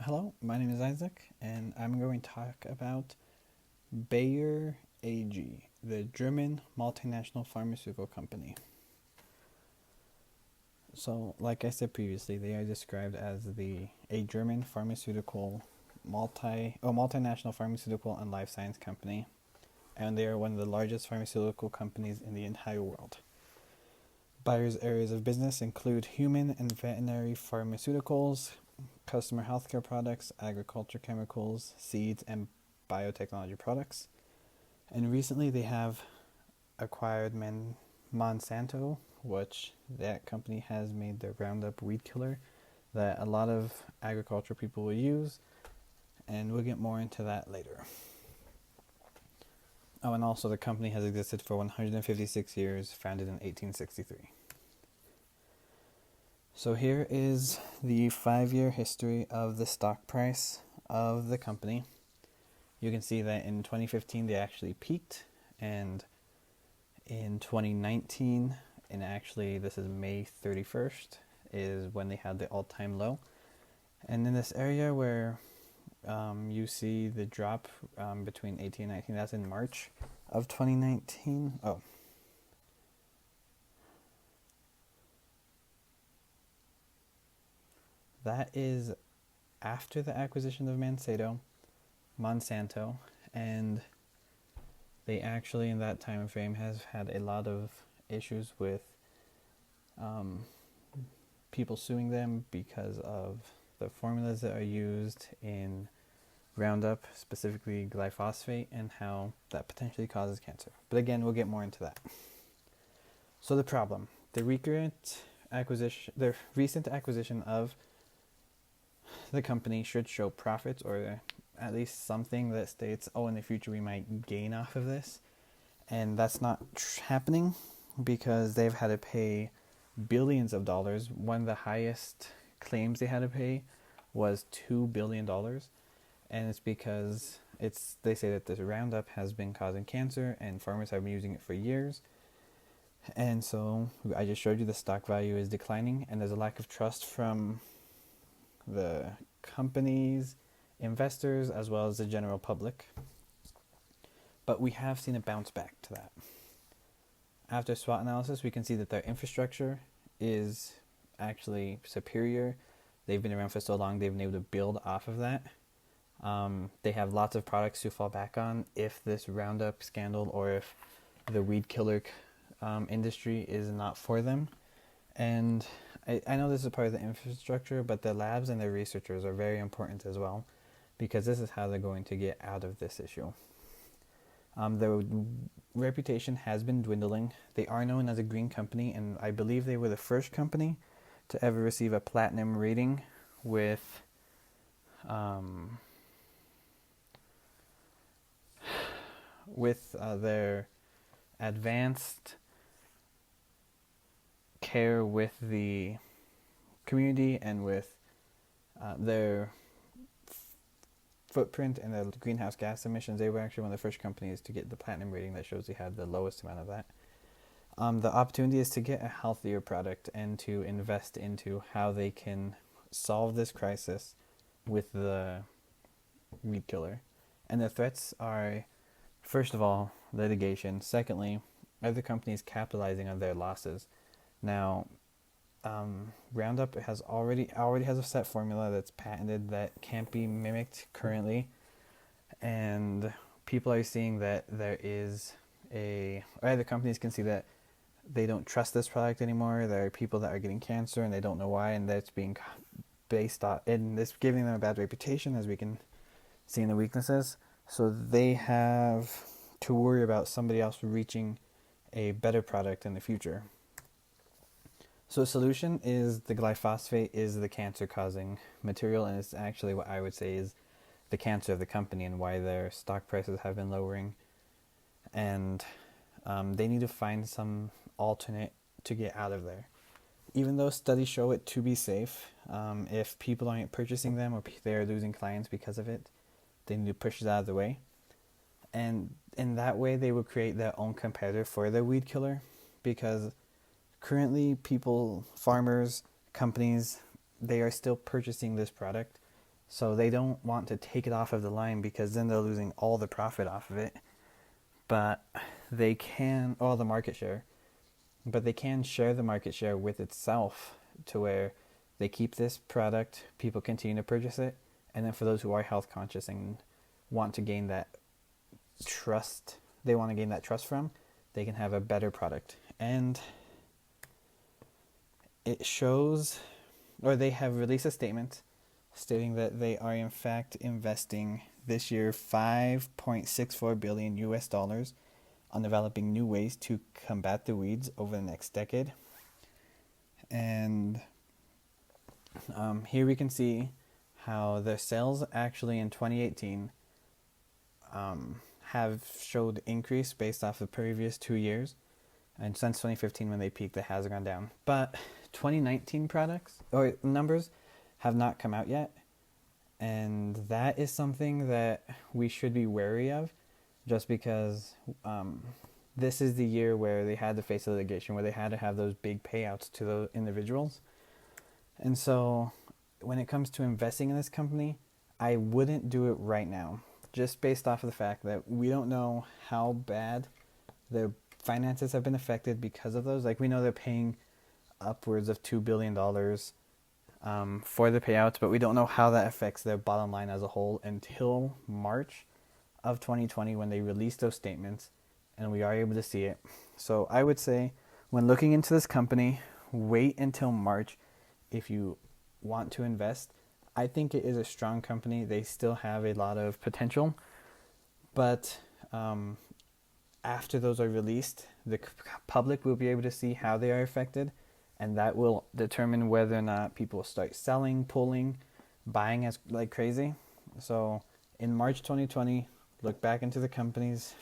Hello, my name is Isaac, and I'm going to talk about Bayer AG, the German multinational pharmaceutical company. So, like I said previously, they are described as a German multinational pharmaceutical and life science company, and they are one of the largest pharmaceutical companies in the entire world. Bayer's areas of business include human and veterinary pharmaceuticals, customer healthcare products, agriculture chemicals, seeds, and biotechnology products. And recently they have acquired Monsanto, which that company has made the Roundup weed killer that a lot of agriculture people will use, and we'll get more into that later. Oh, and also the company has existed for 156 years, founded in 1863. So here is the 5-year history of the stock price of the company. You can see that in 2015 they actually peaked, and in 2019, and actually this is May 31st, is when they had the all-time low. And in this area where you see the drop between 18 and 19, that's in March of 2019. Oh, that is after the acquisition of Monsanto, and they actually in that time frame has had a lot of issues with um, people suing them because of the formulas that are used in Roundup, specifically glyphosate, and how that potentially causes cancer. But again, we'll get more into that. So the problem, the recent acquisition of the company should show profits, or at least something that states, oh, in the future we might gain off of this. And that's not happening because they've had to pay billions of dollars. One of the highest claims they had to pay was $2 billion. And it's because they say that this Roundup has been causing cancer and farmers have been using it for years. And so I just showed you the stock value is declining, and there's a lack of trust from the companies, investors, as well as the general public. But we have seen a bounce back to that. After SWOT analysis, we can see that their infrastructure is actually superior. They've been around for so long, they've been able to build off of that. They have lots of products to fall back on if this Roundup scandal or if the weed killer industry is not for them. And I know this is part of the infrastructure, but the labs and the researchers are very important as well, because this is how they're going to get out of this issue. Their reputation has been dwindling. They are known as a green company, and I believe they were the first company to ever receive a platinum rating with their advanced care with the community and with their footprint and the greenhouse gas emissions. They were actually one of the first companies to get the platinum rating. That shows they had the lowest amount of that. The opportunity is to get a healthier product and to invest into how they can solve this crisis with the weed killer. And the threats are, first of all, litigation. Secondly, other companies capitalizing on their losses. Now, Roundup already has a set formula that's patented that can't be mimicked currently, and people are seeing that other companies can see that they don't trust this product anymore. There are people that are getting cancer and they don't know why, and that's being based on, and it's giving them a bad reputation, as we can see in the weaknesses. So they have to worry about somebody else reaching a better product in the future. So the solution is the glyphosate is the cancer-causing material, and it's actually what I would say is the cancer of the company and why their stock prices have been lowering. And they need to find some alternate to get out of there. Even though studies show it to be safe, if people aren't purchasing them or they're losing clients because of it, they need to push it out of the way. And in that way, they will create their own competitor for the weed killer, because currently farmers, companies, they are still purchasing this product. So they don't want to take it off of the line because then they're losing all the profit off of it. But they can, all the market share, but they can share the market share with itself to where they keep this product, people continue to purchase it, and then for those who are health conscious and want to gain that trust, they want to gain that trust from, they can have a better product. And it shows, or they have released a statement stating that they are in fact investing this year 5.64 billion US dollars on developing new ways to combat the weeds over the next decade. And here we can see how their sales actually in 2018 have showed increase based off the previous 2 years, and since 2015 when they peaked it has gone down. But 2019 products or numbers have not come out yet, and that is something that we should be wary of, just because this is the year where they had to face the litigation, where they had to have those big payouts to those individuals. And so when it comes to investing in this company, I wouldn't do it right now, just based off of the fact that we don't know how bad their finances have been affected because of those. Like, we know they're paying upwards of $2 billion for the payouts, but we don't know how that affects their bottom line as a whole until March of 2020 when they release those statements and we are able to see it. So I would say when looking into this company, wait until March if you want to invest. I think it is a strong company. They still have a lot of potential, but after those are released, the public will be able to see how they are affected, and that will determine whether or not people start selling, pulling, buying as like crazy. So in March 2020, look back into the company's